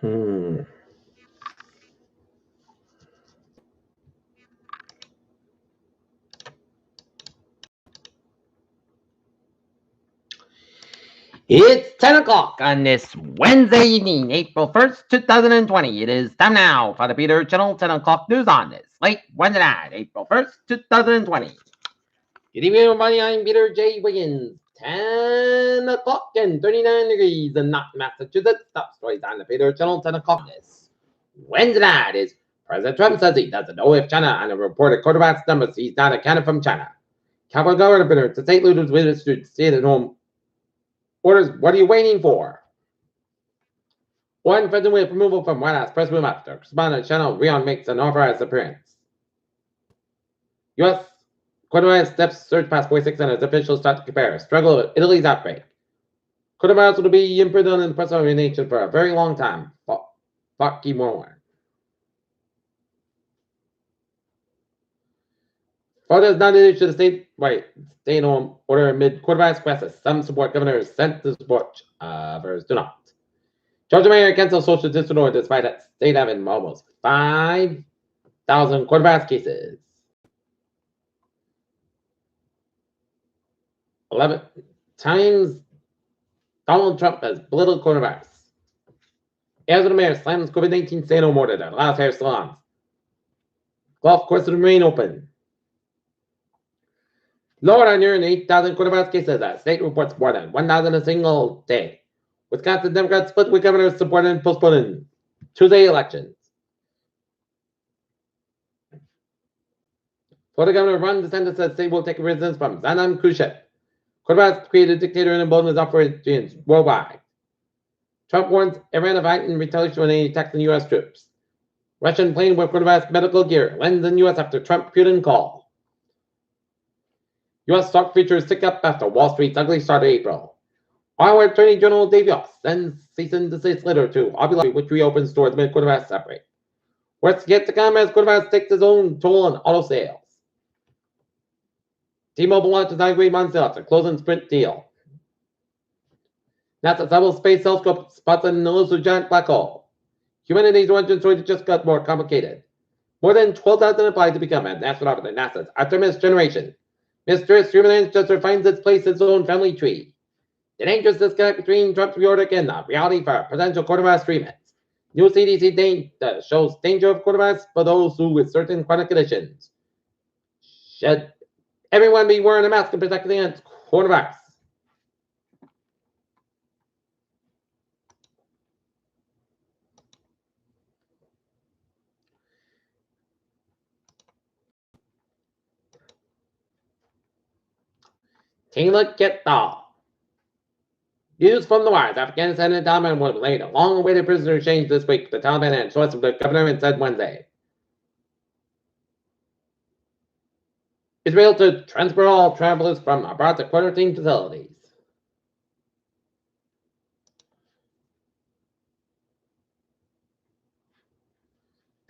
Hmm. It's 10 o'clock on this Wednesday evening, April 1st, 2020. It is time now for the Peter Channel 10 o'clock news on this late Wednesday night, April 1st, 2020. Good evening, everybody. I'm Peter J. Wiggins. 10 o'clock and 39 degrees in Knox, Massachusetts. Top stories on the Peter Channel 10 o'clock this Wednesday night is President Trump says he doesn't know if China on a reported quarterback's numbers he's not accounted from China. Capitol Governor to state leaders with to stay at home orders. What are you waiting for? One President with removal from White House press room after correspondent Channel Rion makes an authorized appearance. U.S. coronavirus steps surge past 46 and as officials start to compare. Struggle with Italy's outbreak. Coronavirus will be imprisoned in the press of the nation for a very long time. Fuck you more. Florida is not issued to the stay home order amid coronavirus crisis. Some support governors sent to support, others do not. Georgia mayor cancels social distancing order despite that state having almost 5,000 coronavirus cases. 11 times Donald Trump has belittled coronavirus. Arizona mayor slams COVID-19 stay no order that allows hair salons. Golf courses remain open. Lower on near 8,000 coronavirus cases. That state reports more than 1,000 a single day. Wisconsin Democrats split with governors supporting postponing Tuesday elections. Florida Governor Ron DeSantis says state will take residence from Zanam cruise ship. Coronavirus created a dictator and emboldened his operations worldwide. Trump warns Iran of heightened retaliation when any attacks on U.S. troops. Russian plane with coronavirus medical gear lands in U.S. after Trump-Putin call. U.S. stock futures tick up after Wall Street's ugly start of April. Iowa Attorney General Dave Yost sends cease and desist letter to Obula, which reopens stores amid coronavirus outbreak. What's yet to come as coronavirus takes its own toll on auto sales. T-Mobile launches 9-grade months after closing Sprint deal. NASA's Hubble Space Telescope spots an elusive giant black hole. Humanity's origin story just got more complicated. More than 12,000 applied to become an astronaut in NASA's Artemis generation. Mysterious human ancestor finds its place in its own family tree. The dangerous disconnect between Trump's rhetoric and the reality for potential coronavirus treatments. New CDC data shows danger of coronavirus for those who with certain chronic conditions. Should everyone be wearing a mask and protecting against coronavirus? Take a look at the news from the wires. Afghanistan and Taliban will laid a long-awaited prisoner exchange this week. The Taliban had choice of the governor and said Wednesday. Israel to transfer all travelers from abroad to quarantine facilities.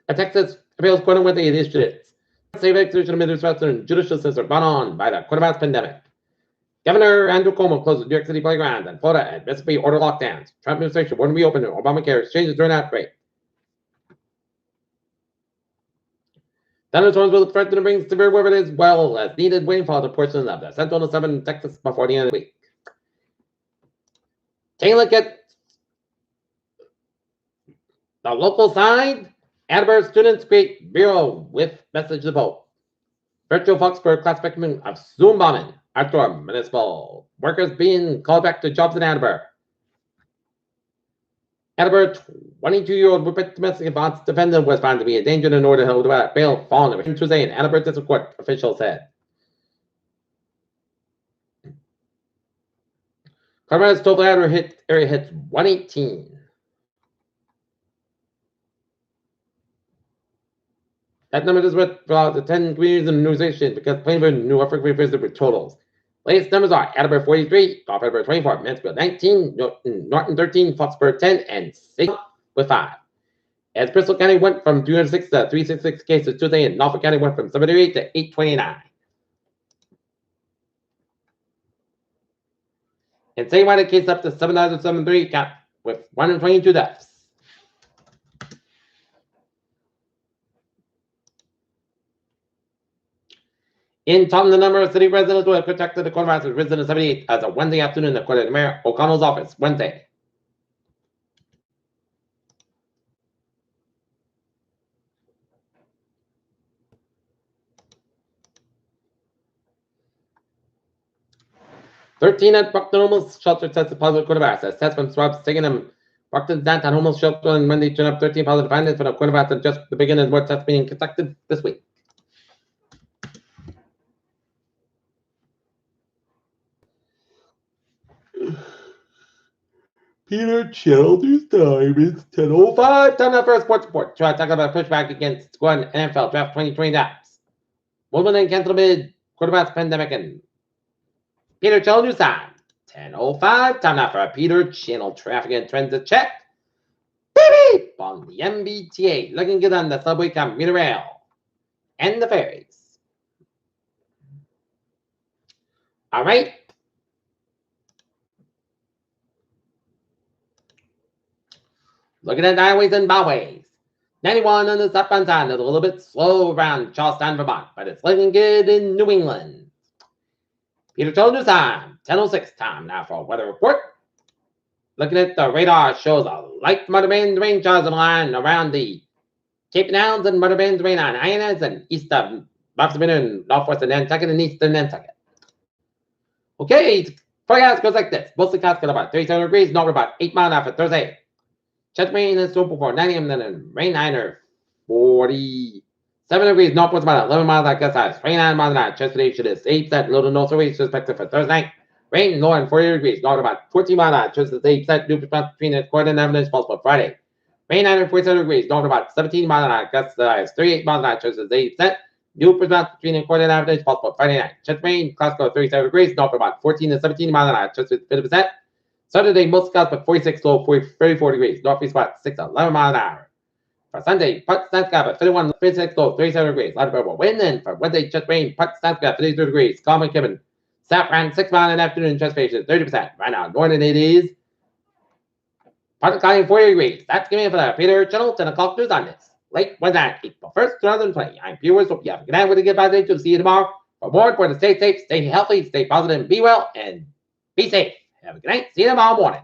A Texas appeals court with the initiatives. Save execution of Midwestern judicial system brought on by the coronavirus pandemic. Governor Andrew Cuomo closed New York City playgrounds and Florida and Mississippi order lockdowns. Trump administration wouldn't reopen Obamacare exchanges during outbreak. Thunderstorms will threaten to bring severe weather as well as needed rainfall to portions of the central and southern Texas before the end of the week. Take a look at the local side. Attleboro students create bureau with message to vote. Virtual Foxborough classification of Zoom bombing. Outdoor municipal workers being called back to jobs in Attleboro. Attleboro 22-year-old repeat domestic violence defendant was found to be a danger in order held without bail following a Tuesday in Attleboro District Court, officials said. Coronavirus total area hits 118. That number is what the 10 communities in the newsation because Plainville and New Norfolk revisited with totals. Latest numbers are Attleboro 43, Gulf Attleboro 24, Mansfield 19, Norton 13, Foxborough 10, and 6 with 5. As Bristol County went from 306 to 366 cases Tuesday, and Norfolk County went from 78 to 829. And statewide case up to 7,703 with 122 deaths. In Taunton, the number of city residents who have protected the coronavirus has risen to 78 as of Wednesday afternoon, according to Mayor O'Connell's office. Wednesday. "13 at Buckton Homeless Shelter tested positive coronavirus. Assessment swabs taken in Buckton's downtown homeless shelter on Monday turned up 13 positive findings for the coronavirus and just the beginning of more tests being conducted this week. Peter Channel News time. It's 10:05. Time now for a sports report. Try to talk about pushback against squad NFL Draft 2020 drafts. Movement and cancel amid coronavirus pandemic and Peter Channel News time. 10:05. Time now for a Peter Channel traffic and transit check. Beep beep on the MBTA. Looking good on the subway, commuter rail, and the ferries. All right. Looking at highways and byways. 91 on the southbound side is a little bit slow around Charlestown, Vermont, but it's looking good in New England. Peter Channel News time, 10:06. Time now for a weather report. Looking at the radar shows a light mother band rain showers line around the Cape Downs and mother bands rain on Islands and east of Boston and northwestern Nantucket and eastern Nantucket. Okay, forecast goes like this. Mostly clouds get about 37 degrees, north about 8 miles after Thursday. Chest rain and storm before 9 a.m. Then rain 9 or 47 degrees, northwest about 11 miles at gust size. Rain 9 miles an hour. Chest today should is 8% low to northeast expected for Thursday night. Rain low and 40 degrees, north about 14 miles an hour. Chest is 8% new response between the quarter and evidence possible Friday. Rain 9 and 47 degrees, north about 17 miles an hour. Gust size 38 miles an hour. Chest is 8%. New response between the quarter and evidence possible Friday night. Chest rain, clouds go 37 degrees, north about 14 to 17 miles an hour. Chest is 50%. Saturday, most clouds but 46 low, 34 degrees. Northeast about 6 to 11 miles an hour. For Sunday, part sun sky but 51, 56 low, 37 degrees. Light variable wind. And for Wednesday, chest rain, part sun sky 52 degrees. Calm and Kevin. South around 6 miles in the afternoon, chest patient 30%. Right now, northern it is part cloudy 40 degrees. That's giving me for the Peter Channel 10 o'clock news on this. Late Wednesday, April 1st, 2020. I'm viewers. Hope you have a good night with a good bye day. To see you tomorrow. For more important, stay safe, stay healthy, stay positive, be well, and be safe. Have a good night. See you tomorrow morning.